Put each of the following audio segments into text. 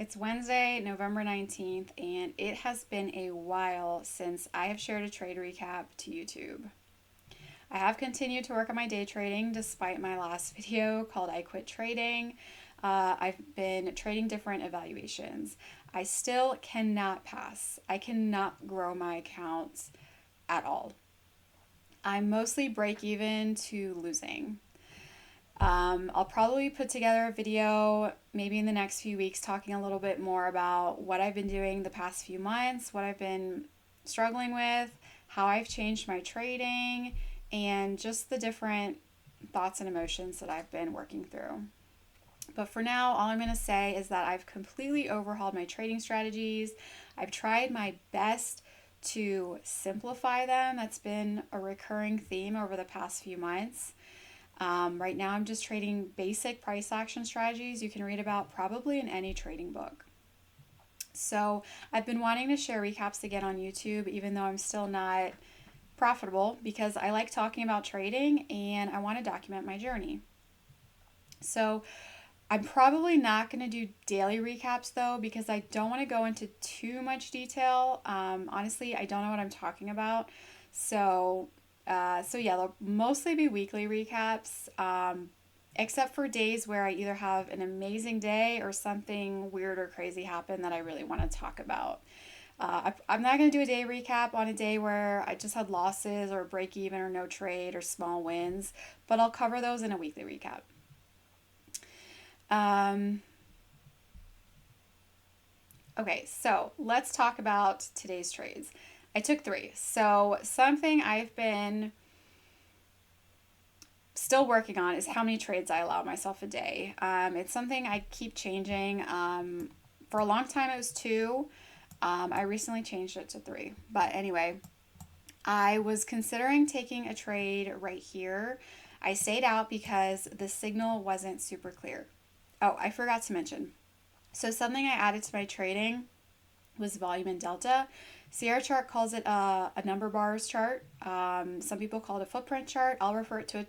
It's Wednesday, November 19th, and it has been a while since I have shared a trade recap to YouTube. I have continued to work on my day trading despite my last video called I Quit Trading. I've been trading different evaluations. I still cannot pass. I cannot grow my accounts at all. I'm mostly break even to losing. I'll probably put together a video maybe in the next few weeks talking a little bit more about what I've been doing the past few months, what I've been struggling with, how I've changed my trading, and just the different thoughts and emotions that I've been working through. But for now, all I'm going to say is that I've completely overhauled my trading strategies. I've tried my best to simplify them. That's been a recurring theme over the past few months. Right now, I'm just trading basic price action strategies you can read about probably in any trading book. So, I've been wanting to share recaps again on YouTube, even though I'm still not profitable, because I like talking about trading and I want to document my journey. So, I'm probably not going to do daily recaps though, because I don't want to go into too much detail. Honestly, I don't know what I'm talking about. So, so yeah, they'll mostly be weekly recaps, except for days where I either have an amazing day or something weird or crazy happen that I really want to talk about. I'm not going to do a day recap on a day where I just had losses or break even or no trade or small wins, but I'll cover those in a weekly recap. Um, okay, so let's talk about today's trades. I took three. So, something I've been still working on is how many trades I allow myself a day. It's something I keep changing. For a long time, it was two. I recently changed it to three. But anyway, I was considering taking a trade right here. I stayed out because the signal wasn't super clear. Oh, I forgot to mention. So, something I added to my trading was volume and delta. Sierra chart calls it a number bars chart. Some people call it a footprint chart. I'll refer to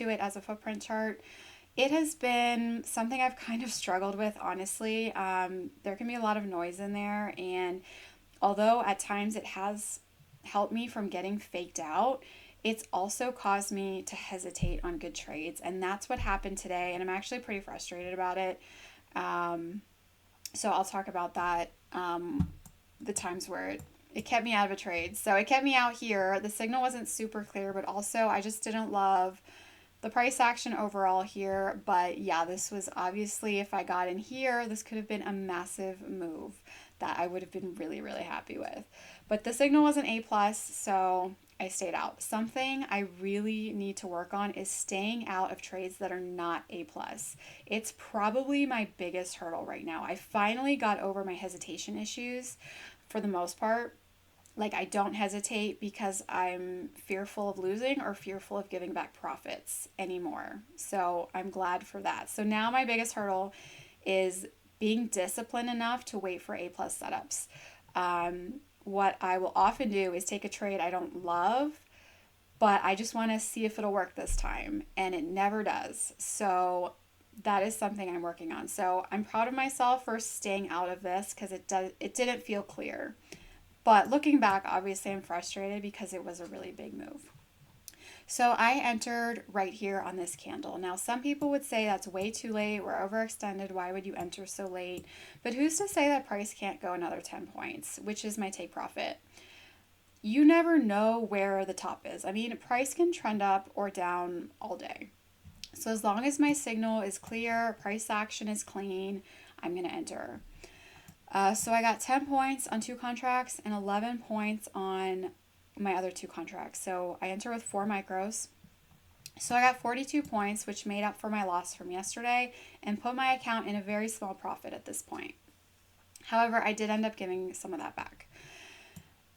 it as a footprint chart. It has been something I've kind of struggled with, honestly. There can be a lot of noise in there, and although at times it has helped me from getting faked out, it's also caused me to hesitate on good trades, and that's what happened today. And I'm actually pretty frustrated about it. Um, so I'll talk about that. The times where it kept me out of a trade. So it kept me out here. The signal wasn't super clear, but also I just didn't love the price action overall here. But yeah, this was obviously, if I got in here, this could have been a massive move that I would have been really, really happy with. But the signal was an A plus, so I stayed out. Something I really need to work on is staying out of trades that are not A plus. It's probably my biggest hurdle right now. I finally got over my hesitation issues for the most part. Like, I don't hesitate because I'm fearful of losing or fearful of giving back profits anymore. So I'm glad for that. So now my biggest hurdle is being disciplined enough to wait for A plus setups. What I will often do is take a trade I don't love, but I just want to see if it'll work this time, and it never does. So that is something I'm working on. So I'm proud of myself for staying out of this because it didn't feel clear. But looking back, obviously I'm frustrated because it was a really big move. So I entered right here on this candle. Now, some people would say that's way too late. We're overextended. Why would you enter so late? But who's to say that price can't go another 10 points, which is my take profit? You never know where the top is. I mean, price can trend up or down all day. So as long as my signal is clear, price action is clean, I'm going to enter. So I got 10 points on two contracts and 11 points on my other two contracts. So I enter with 4 micros. So I got 42 points, which made up for my loss from yesterday and put my account in a very small profit at this point. However, I did end up giving some of that back.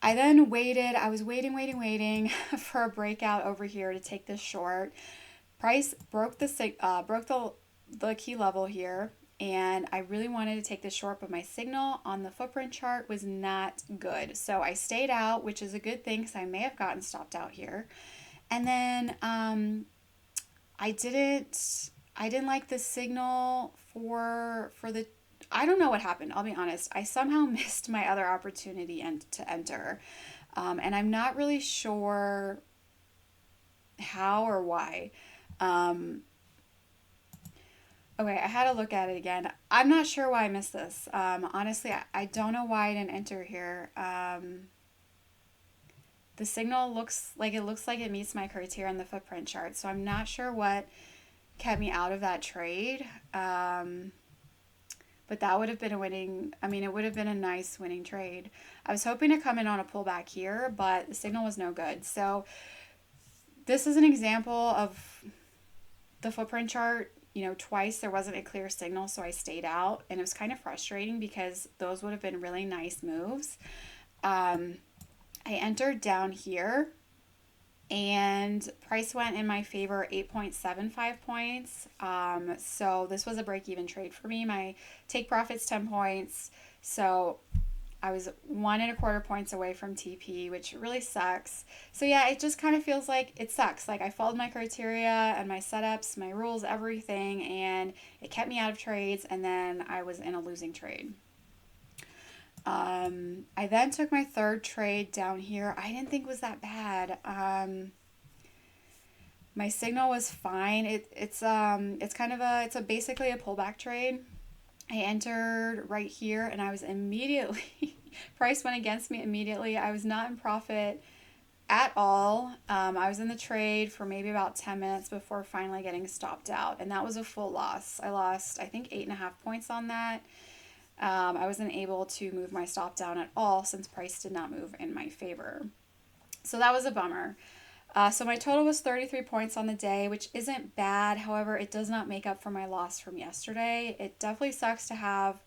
I then waited. I was waiting for a breakout over here to take this short. Price broke the key level here, and I really wanted to take this short, but my signal on the footprint chart was not good. So I stayed out, which is a good thing because I may have gotten stopped out here. And then I didn't like the signal for the I don't know what happened. I'll be honest. I somehow missed my other opportunity to enter. And I'm not really sure how or why. Um, okay, I had to look at it again. I'm not sure why I missed this. Honestly, I don't know why I didn't enter here. The signal looks like it meets my criteria on the footprint chart, so I'm not sure what kept me out of that trade. But that would have been a winning, I mean, it would have been a nice winning trade. I was hoping to come in on a pullback here, but the signal was no good. So this is an example of the footprint chart. You know, twice there wasn't a clear signal, so I stayed out, and it was kind of frustrating because those would have been really nice moves. I entered down here, and price went in my favor 8.75 points. So this was a break-even trade for me. My take profit's 10 points. So I was 1.25 points away from TP, which really sucks. So yeah, it just kind of feels like it sucks. Like I followed my criteria and my setups, my rules, everything, and it kept me out of trades, and then I was in a losing trade. I then took my third trade down here. I didn't think it was that bad. My signal was fine. It's kind of it's basically a pullback trade. I entered right here, and I was immediately price went against me immediately. I was not in profit at all. I was in the trade for maybe about 10 minutes before finally getting stopped out, and that was a full loss. I lost, I think, 8.5 points on that. I wasn't able to move my stop down at all since price did not move in my favor. So that was a bummer. So my total was 33 points on the day, which isn't bad. However, it does not make up for my loss from yesterday. It definitely sucks to have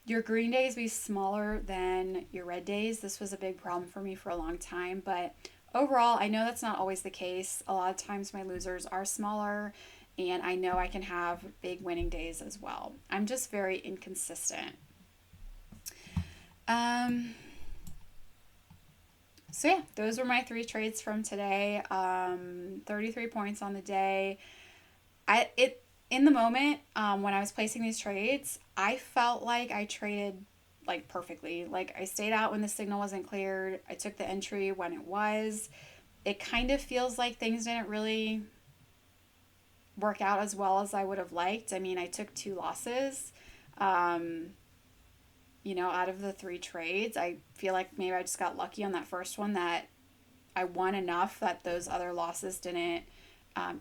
your green days be smaller than your red days. This was a big problem for me for a long time, but overall, I know that's not always the case. A lot of times my losers are smaller, and I know I can have big winning days as well. I'm just very inconsistent. So yeah, those were my 3 trades from today. 33 points on the day. In the moment, when I was placing these trades, I felt like I traded like perfectly. Like I stayed out when the signal wasn't cleared. I took the entry when it was. It kind of feels like things didn't really work out as well as I would have liked. I mean, I took 2 losses. Out of the 3 trades, I feel like maybe I just got lucky on that first one that I won enough that those other losses didn't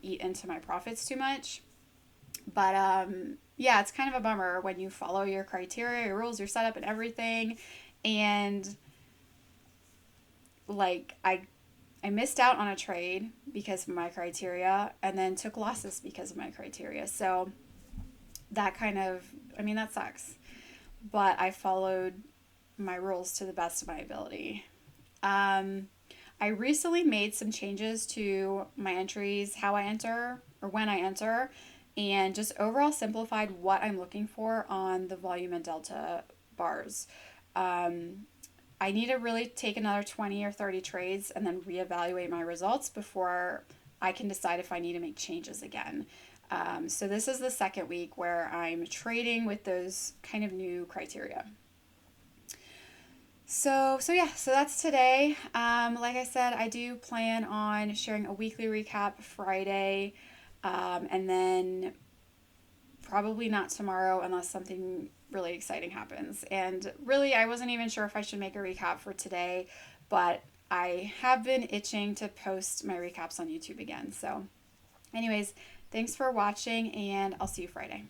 eat into my profits too much. But yeah, it's kind of a bummer when you follow your criteria, your rules, your setup, and everything, and like I missed out on a trade because of my criteria, and then took losses because of my criteria. So that that sucks. But I followed my rules to the best of my ability. I recently made some changes to my entries, how I enter or when I enter, and just overall simplified what I'm looking for on the volume and delta bars. I need to really take another 20 or 30 trades and then reevaluate my results before I can decide if I need to make changes again. So this is the second week where I'm trading with those kind of new criteria. So that's today. Like I said, I do plan on sharing a weekly recap Friday, and then probably not tomorrow unless something really exciting happens. And really, I wasn't even sure if I should make a recap for today, but I have been itching to post my recaps on YouTube again. So anyways, thanks for watching, and I'll see you Friday.